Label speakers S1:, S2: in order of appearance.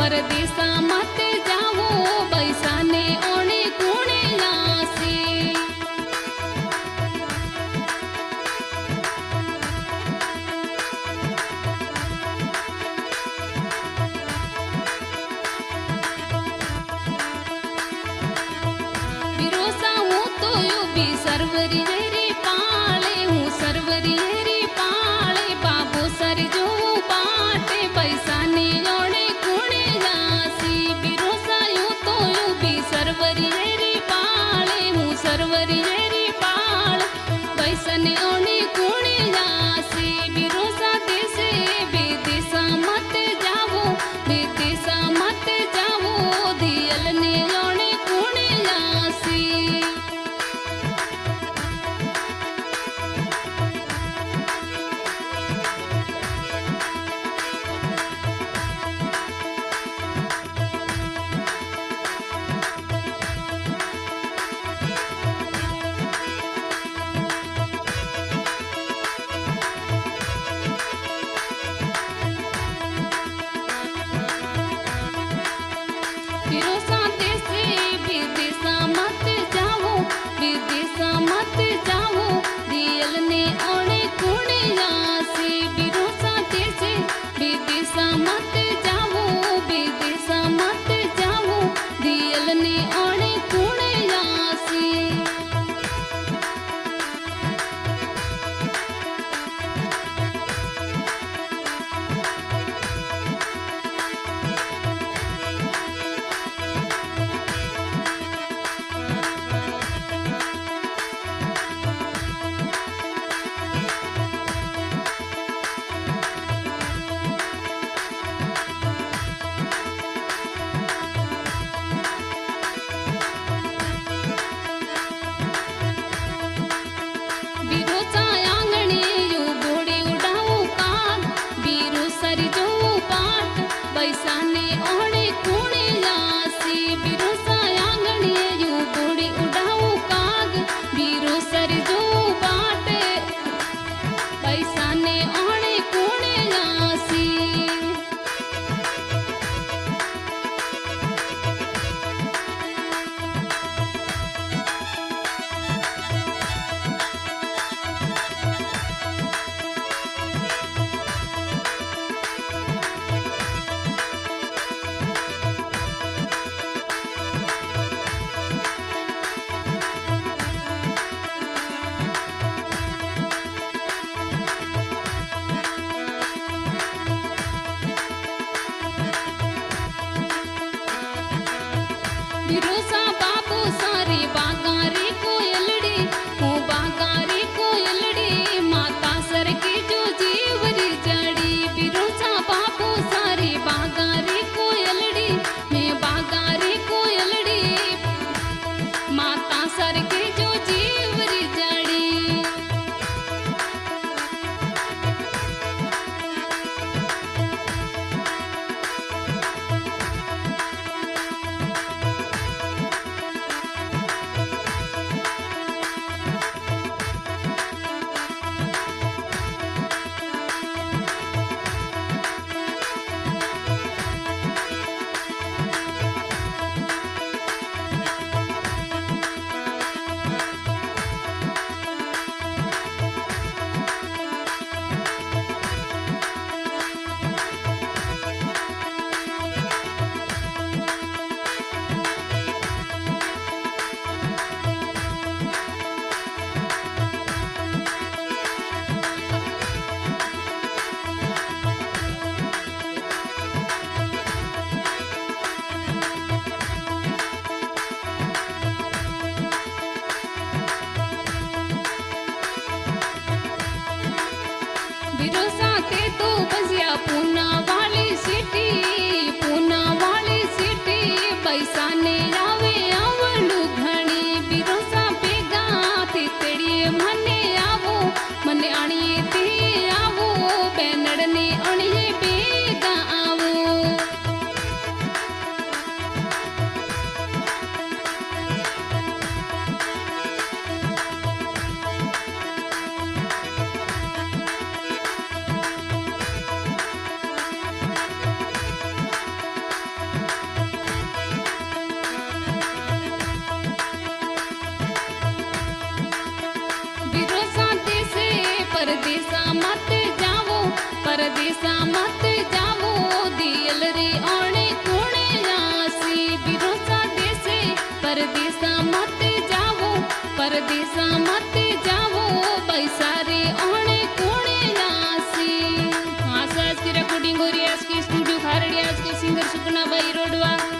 S1: परदेसा मत जाओ बैसाने ओणे कुणे लासे। बिरोसा हूँ तो यू भी सरवरी रे पाले हूँ सरवरी रे पाले बाबू सर जो बाटे बैसाने ओणे कुणे लासी। बिरोसा यूँ तो यू भी सरवरी रे पाले हूँ सरवरी रे पाले बैसाने ओणे कुणे लासी। बिरोसा देसे बेदेसा मत जाओ बेदेसा मत जाओ दियल ने ओणे कुणे लासी। बिरोसा देसे विदेसा मत जाओ विदेसा मत जाओ दियल ने ओणे कुणे लासी। बिरोसा देसे विदेसा मत जाओ विदेसा मत जाओ दियल ने ओणे कुणे लासी। बिरोसा आंगणे यू बोड़ी उड़ाऊ काग बीरो सर जो पाट बैसाने ओणे कुणे लासी। बिरोसा आंगणे यू बोड़ी उड़ाऊ काग बीरो सर जो पाट बैसाने ओणे कुणे लासी। बिरोसा बाबू सारी बागारी कोयलड़ी हूँ बागारी कोयलड़ी माता सर की जो जीवरी जड़ी। बिरोसा बाबू सारी बागारी कोयलड़ी मैं बागारी कोयलड़ी माता सर की जो जीवरी जड़ी। बिरोसा ते तो बजिया पूना वाली सिटी पूना वाली सिटी बैसाने आवे आवलू घणी। बिरोसा बेगा ते तेड़िए मने आवो मने अणिए ते आवो बेनड़ ने अणिए बेगा आवो। ભાઈ રોડવા